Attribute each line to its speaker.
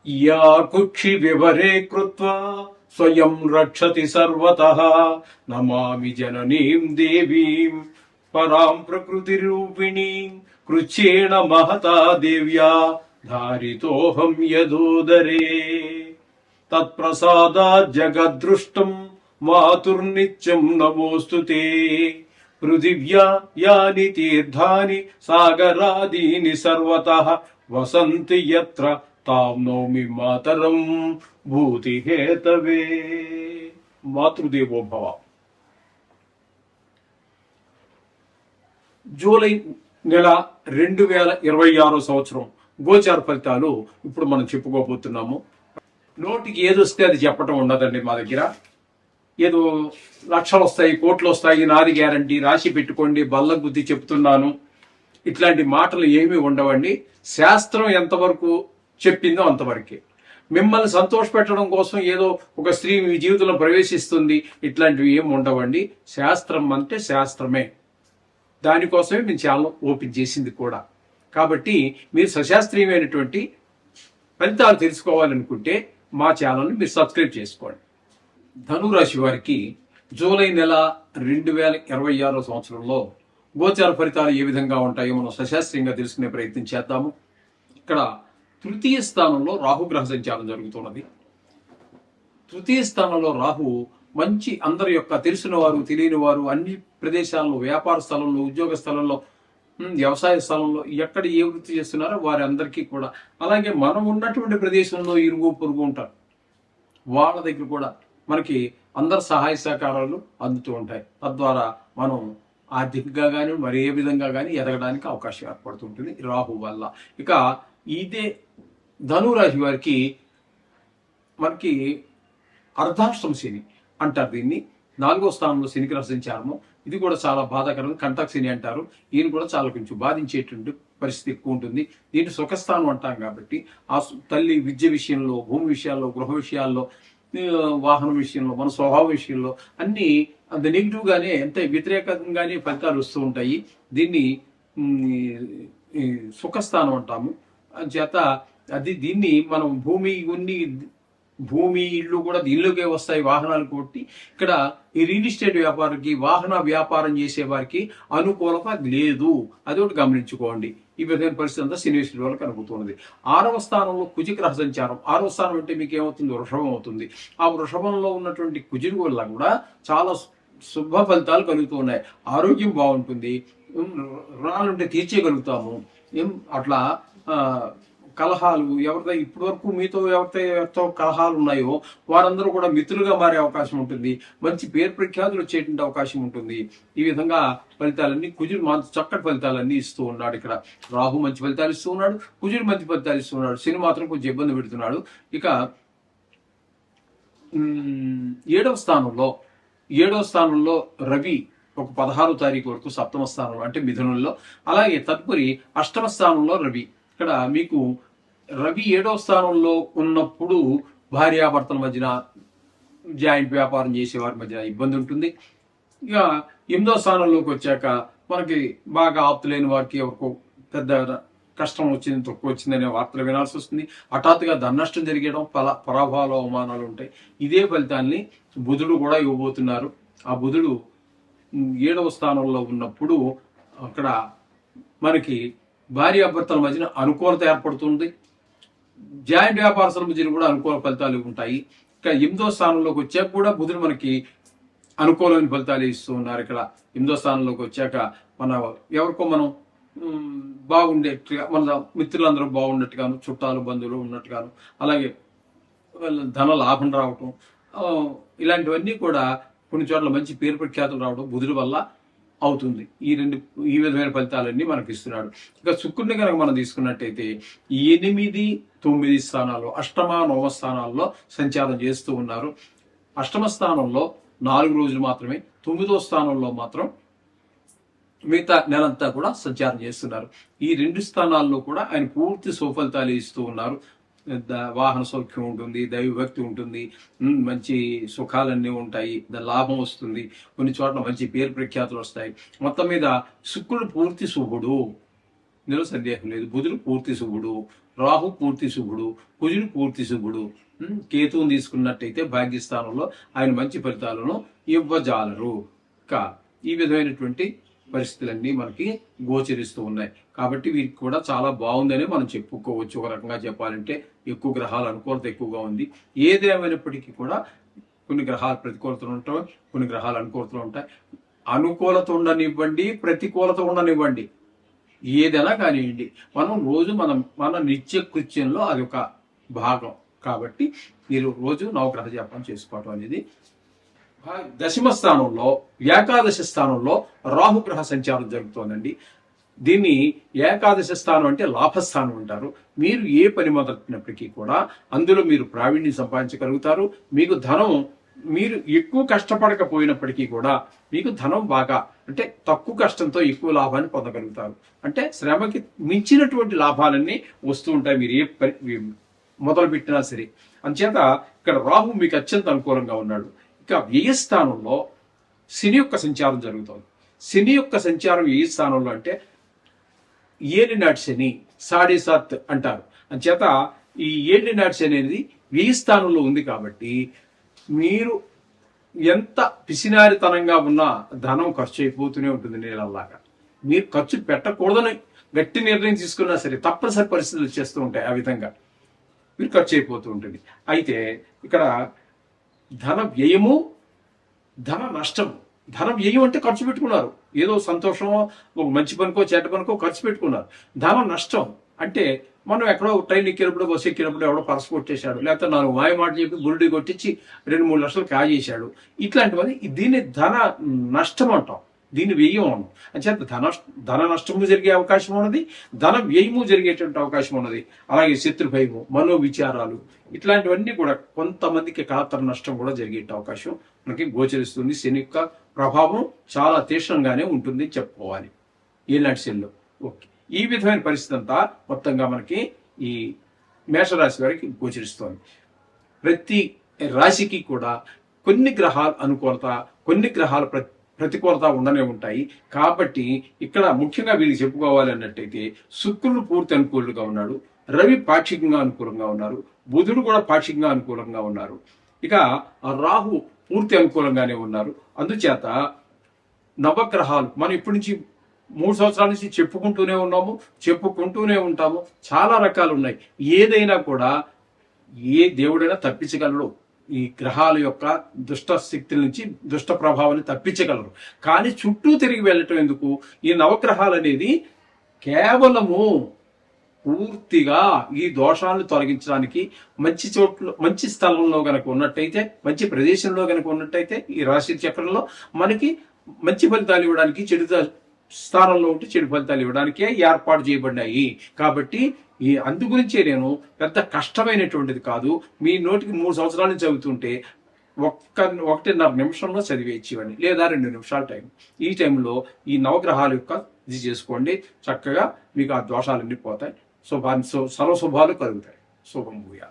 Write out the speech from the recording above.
Speaker 1: या कुक्षि विवरे कृत्वा स्वयं रक्षति सर्वतः नमामि जननीं देवीं परां प्रकृतिरूपिणीं कृच्छ्रेण महता देव्या धारितोऽहं यदोदरे तत्प्रसादात् जगद्दृष्टं मातुर्नित्यं नमोऽस्तु ते पृथिव्या यानि तीर्थानि सागरादीनि सर्वतः वसन्ति यत्र तां नौमि मातरं भूतिहेतवे మాతృదేవో భవ. జూలై నెల 2026 సంవత్సరం గోచార ఫలితాలు ఇప్పుడు మనం చెప్పుకోబోతున్నాము. నోటికి ఏదొస్తే అది చెప్పటం ఉండదండి మా దగ్గర. ఏదో లక్షలు వస్తాయి, కోట్లు వస్తాయి, నాది గ్యారంటీ, రాసి పెట్టుకోండి, బల్ల బుద్ధి చెప్తున్నాను, ఇట్లాంటి మాటలు ఏమీ ఉండవండి. శాస్త్రం ఎంతవరకు చెప్పిందో అంతవరకే. మిమ్మల్ని సంతోషపెట్టడం కోసం ఏదో ఒక స్త్రీ మీ జీవితంలో ప్రవేశిస్తుంది, ఇట్లాంటివి ఏమి ఉండవండి. శాస్త్రం అంటే శాస్త్రమే. దానికోసమే మేము ఛానల్ ఓపెన్ చేసింది కూడా. కాబట్టి మీరు సశాస్త్రీయమైనటువంటి ఫలితాలు తెలుసుకోవాలనుకుంటే మా ఛానల్ని మీరు సబ్స్క్రైబ్ చేసుకోండి. ధనురాశి వారికి జూలై నెల 2026 సంవత్సరంలో గోచార ఫలితాలు ఏ విధంగా ఉంటాయో మనం సశాస్త్రీయంగా తెలుసుకునే ప్రయత్నం చేద్దాము. ఇక్కడ తృతీయ స్థానంలో రాహు గ్రహ సంచారం జరుగుతున్నది. తృతీయ స్థానంలో రాహు మంచి అందరి యొక్క తెలిసిన వారు తెలియని వారు అన్ని ప్రదేశాల్లో, వ్యాపార స్థలంలో, ఉద్యోగ స్థలంలో, వ్యవసాయ స్థలంలో, ఎక్కడ ఏ వృత్తి చేస్తున్నారో వారి అందరికీ కూడా, అలాగే మనం ఉన్నటువంటి ప్రదేశంలో ఇరుగు పొరుగు ఉంటారు, వాళ్ళ దగ్గర కూడా మనకి అందరు సహాయ సహకారాలు అందుతూ ఉంటాయి. తద్వారా మనం ఆర్థికంగా కానీ మరి ఏ విధంగా కానీ ఎదగడానికి అవకాశం ఏర్పడుతుంటుంది రాహు వల్ల. ఇక ఇదే ధనురాశి వారికి మనకి అర్ధాష్టమ శని అంటారు దీన్ని. 4వ స్థానంలో శనిగ్రహ సంచారము, ఇది కూడా చాలా బాధాకరం. కంటక శని అంటారు. ఈయన కూడా చాలా కొంచెం బాధించేటువంటి పరిస్థితి ఎక్కువ ఉంటుంది. దీన్ని సుఖస్థానం అంటాం కాబట్టి ఆ తల్లి విద్య విషయంలో, భూమి విషయాల్లో, గృహ విషయాల్లో, వాహనం విషయంలో, మన స్వభావ విషయంలో అన్ని అంత నెగిటివ్ గానే, ఎంత వ్యతిరేకంగానే ఫలితాలు వస్తూ ఉంటాయి. దీన్ని సుఖస్థానం అంటాము. చేత దీన్ని మనం భూమి ఇల్లు కూడా ఇల్లుకే వస్తాయి, వాహనాలు కొట్టి. ఇక్కడ ఈ రియల్ ఎస్టేట్ వ్యాపారికి, వాహన వ్యాపారం చేసే వారికి అనుకూలత లేదు. అది ఒకటి గమనించుకోండి. ఈ విధమైన పరిస్థితి అంతా శనిశ్వరుడి వల్ల కనుకుతున్నది. 6వ స్థానంలో కుజగ్రహ సంచారం. 6వ స్థానం అంటే మీకు ఏమవుతుంది? వృషభం అవుతుంది. ఆ వృషభంలో ఉన్నటువంటి కుజుని వల్ల కూడా చాలా శుభ ఫలితాలు కలుగుతూ ఉన్నాయి. ఆరోగ్యం బాగుంటుంది, రుణాలుంటే తీర్చేయగలుగుతాము. అట్లా కలహాలు ఎవరితో ఇప్పటి వరకు మీతో ఎవరితో కలహాలు ఉన్నాయో వారందరూ కూడా మిత్రులుగా మారే అవకాశం ఉంటుంది. మంచి పేరు ప్రఖ్యాతులు వచ్చేటువంటి అవకాశం ఉంటుంది. ఈ విధంగా ఫలితాలన్నీ కుజుడు చక్కటి ఫలితాలన్నీ ఇస్తూ ఉన్నాడు. ఇక్కడ రాహు మంచి ఫలితాలు ఇస్తూ ఉన్నాడు, కుజుడు మంచి ఫలితాలు ఇస్తూ ఉన్నాడు. శని మాత్రం కొంచెం ఇబ్బంది పెడుతున్నాడు. ఇక 7వ స్థానంలో రవి ఒక 16వ తారీఖు వరకు 7వ స్థానంలో అంటే మిథునంలో, అలాగే తదుపరి 8వ స్థానంలో రవి. ఇక్కడ మీకు రవి 7వ స్థానంలో ఉన్నప్పుడు భార్యాభర్తల మధ్యన, జాయింట్ వ్యాపారం చేసేవారి మధ్య ఇబ్బంది ఉంటుంది. ఇక 8వ స్థానంలోకి వచ్చాక మనకి బాగా ఆప్తులైన వారికి ఎవరికో పెద్ద కష్టం వచ్చింది, తక్కువ వచ్చిందనే వార్తలు వినాల్సి వస్తుంది. హఠాత్తుగా ధననష్టం జరిగడం, పరాభవాలు, అవమానాలు ఉంటాయి. ఇదే ఫలితాన్ని బుధుడు కూడా ఇవ్వబోతున్నారు. ఆ బుధుడు 7వ స్థానంలో ఉన్నప్పుడు అక్కడ మనకి భార్యాభర్తల మధ్యన అనుకూలత ఏర్పడుతుంది. జాయింట్ వ్యాపారస్తుల మధ్యన కూడా అనుకూల ఫలితాలు ఉంటాయి. ఇక్కడ 8వ స్థానంలోకి వచ్చాక కూడా బుధుడు మనకి అనుకూలమైన ఫలితాలు ఇస్తూ ఉన్నారు. ఇక్కడ 8వ స్థానంలోకి వచ్చాక ఎవరికో మనం బాగుండేట్టుగా, మన మిత్రులందరూ బాగున్నట్టుగాను, చుట్టాలు బంధువులు ఉన్నట్టుగాను, అలాగే ధన లాభం రావటం, ఇలాంటివన్నీ కూడా కొన్ని చోట్ల మంచి పేరు ప్రఖ్యాతులు రావడం బుధుడి వల్ల అవుతుంది. ఈ విధమైన ఫలితాలన్నీ మనకి ఇస్తున్నాడు. ఇక శుక్రుడిని కనుక మనం తీసుకున్నట్టయితే 8, 9 స్థానాల్లో, అష్టమ, 9వ స్థానాల్లో సంచారం చేస్తూ ఉన్నారు. అష్టమ స్థానంలో 4 రోజులు మాత్రమే, 9వ స్థానంలో మాత్రం మిగతా నెలంతా కూడా సంచారం చేస్తున్నారు. ఈ 2 స్థానాల్లో కూడా ఆయన పూర్తి సుఫలితాలు ఇస్తూ ఉన్నారు. వాహన సౌఖ్యం ఉంటుంది, దైవభక్తి ఉంటుంది, మంచి సుఖాలన్నీ ఉంటాయి, లాభం వస్తుంది, కొన్ని చోట్ల మంచి పేరు ప్రఖ్యాతులు వస్తాయి. మొత్తం మీద శుక్రుడు పూర్తి శుభుడు, ఇందులో సందేహం లేదు. బుధుడు పూర్తి శుభుడు, రాహు పూర్తి శుభుడు, కుజుడు పూర్తి శుభుడు. కేతువుని తీసుకున్నట్టయితే భాగ్యస్థానంలో ఆయన మంచి ఫలితాలను ఇవ్వజాలరు. ఈ విధమైనటువంటి పరిస్థితులన్నీ మనకి గోచరిస్తూ ఉన్నాయి. కాబట్టి వీరికి కూడా చాలా బాగుందని మనం చెప్పుకోవచ్చు. ఒక రకంగా చెప్పాలంటే ఎక్కువ గ్రహాల అనుకూలత ఎక్కువగా ఉంది. ఏదేమైనప్పటికీ కూడా కొన్ని గ్రహాలు ప్రతికూలతలు ఉంటాయి, కొన్ని గ్రహాలు అనుకూలతలు ఉంటాయి. అనుకూలత ఉండనివ్వండి, ప్రతికూలత ఉండనివ్వండి, ఏదైనా కానివ్వండి, మనం రోజు మన నిత్య కృత్యంలో అది ఒక భాగం. కాబట్టి మీరు రోజు నవగ్రహ జపం చేసుకోవటం అనేది. దశమ స్థానంలో, ఏకాదశి స్థానంలో రాహుగ్రహ సంచారం జరుగుతోందండి. దీన్ని ఏకాదశి స్థానం అంటే లాభస్థానం అంటారు. మీరు ఏ పని మొదలెట్టినప్పటికీ కూడా అందులో మీరు ప్రావీణ్యం సంపాదించగలుగుతారు. మీకు ధనం, మీరు ఎక్కువ కష్టపడకపోయినప్పటికీ కూడా మీకు ధనం బాగా, అంటే తక్కువ కష్టంతో ఎక్కువ లాభాన్ని పొందగలుగుతారు. అంటే శ్రమకి మించినటువంటి లాభాలన్నీ వస్తూ ఉంటాయి మీరు ఏ పని మొదలుపెట్టినా సరే. అంచేత ఇక్కడ రాహు మీకు అత్యంత అనుకూలంగా ఉన్నాడు. ఇక వ్యయస్థానంలో శని యొక్క సంచారం జరుగుతుంది. శని యొక్క సంచారం ఏ స్థానంలో అంటే ఏలినాటి శని, సాడేసాత్ అంటారు. అంచేత ఈ ఏలినాటి శని అనేది వ్యయ స్థానంలో ఉంది. కాబట్టి మీరు ఎంత పిసినారితనంగా ఉన్నా ధనం ఖర్చు అయిపోతూనే ఉంటుంది నీళ్ళలాగా. మీరు ఖర్చు పెట్టకూడదని గట్టి నిర్ణయం తీసుకున్నా సరే తప్పనిసరి పరిస్థితులు వచ్చేస్తూ ఉంటాయి. ఆ విధంగా మీరు ఖర్చు అయిపోతూ ఉంటుంది. అయితే ఇక్కడ ధన వ్యయము, ధన నష్టము. ధన వ్యయం అంటే ఖర్చు పెట్టుకున్నారు, ఏదో సంతోషమో ఒక మంచి పనికో చెడ్డ పనికో ఖర్చు పెట్టుకున్నారు. ధన నష్టం అంటే మనం ఎక్కడో ట్రైన్ ఎక్కినప్పుడు, బస్సు ఎక్కినప్పుడు ఎవడో పర్స్ కొట్టేశాడు, లేకపోతే 4 మాయ మాటలు చెప్పి గురుడి కొట్టించి 2-3 లక్షలు కాజేశాడు. ఇట్లాంటివన్నీ దీన్ని ధన నష్టం అంటాం, దీన్ని వ్యయం అన్నాం. అంచేత ధన నష్టము జరిగే అవకాశం ఉన్నది, ధన వ్యయము జరిగేటువంటి అవకాశం ఉన్నది. అలాగే శత్రు భయము, మనోవిచారాలు, ఇట్లాంటివన్నీ కూడా కొంతమందికి కళతర నష్టం కూడా జరిగే అవకాశం మనకి గోచరిస్తుంది. శని యొక్క ప్రభావం చాలా తీవ్రంగానే ఉంటుంది చెప్పుకోవాలి ఈనాటి శనిలో. ఓకే, ఈ విధమైన పరిస్థితి అంతా మొత్తంగా మనకి ఈ మేషరాశి వారికి గోచరిస్తోంది. ప్రతి రాశికి కూడా కొన్ని గ్రహాల అనుకూలత, కొన్ని గ్రహాల ప్రతికూలత ఉండనే ఉంటాయి. కాబట్టి ఇక్కడ ముఖ్యంగా వీరికి చెప్పుకోవాలి అన్నట్టయితే శుక్రుడు పూర్తి అనుకూలంగా ఉన్నాడు, రవి పాక్షికంగా అనుకూలంగా ఉన్నారు, బుధుడు కూడా పాక్షికంగా అనుకూలంగా ఉన్నారు, ఇక రాహు పూర్తి అనుకూలంగానే ఉన్నారు. అందుచేత నవగ్రహాలు మనం ఇప్పటి నుంచి 3 సంవత్సరాల నుంచి చెప్పుకుంటూనే ఉంటాము. చాలా రకాలు ఉన్నాయి. ఏదైనా కూడా ఏ దేవుడైనా తప్పించగలడు. ఈ గ్రహాల యొక్క దుష్ట శక్తుల నుంచి, దుష్ట ప్రభావాన్ని తప్పించగలరు. కానీ చుట్టూ తిరిగి వెళ్ళటం ఎందుకు? ఈ నవగ్రహాలు అనేది కేవలము పూర్తిగా ఈ దోషాలను తొలగించడానికి, మంచి చోట్ల, మంచి స్థలంలో గనక ఉన్నట్టయితే, మంచి ప్రదేశంలో గనక ఉన్నట్టయితే ఈ రాశి చక్రంలో మనకి మంచి ఫలితాలు ఇవ్వడానికి, చెడు స్థానంలో ఉంటే చెడు ఫలితాలు ఇవ్వడానికే ఏర్పాటు చేయబడినాయి. కాబట్టి అందు గురించే నేను పెద్ద కష్టమైనటువంటిది కాదు, మీ నోటికి 3 సంవత్సరాల నుంచి చదువుతుంటే 1.5 నిమిషంలో చదివేచ్చేవాడిని, లేదా 2 నిమిషాల టైం. ఈ టైంలో ఈ నవగ్రహాల యొక్క ఇది చేసుకోండి, చక్కగా మీకు ఆ దోషాలన్నీ పోతాయి, సర్వశుభాలు కలుగుతాయి. శుభం భూయా.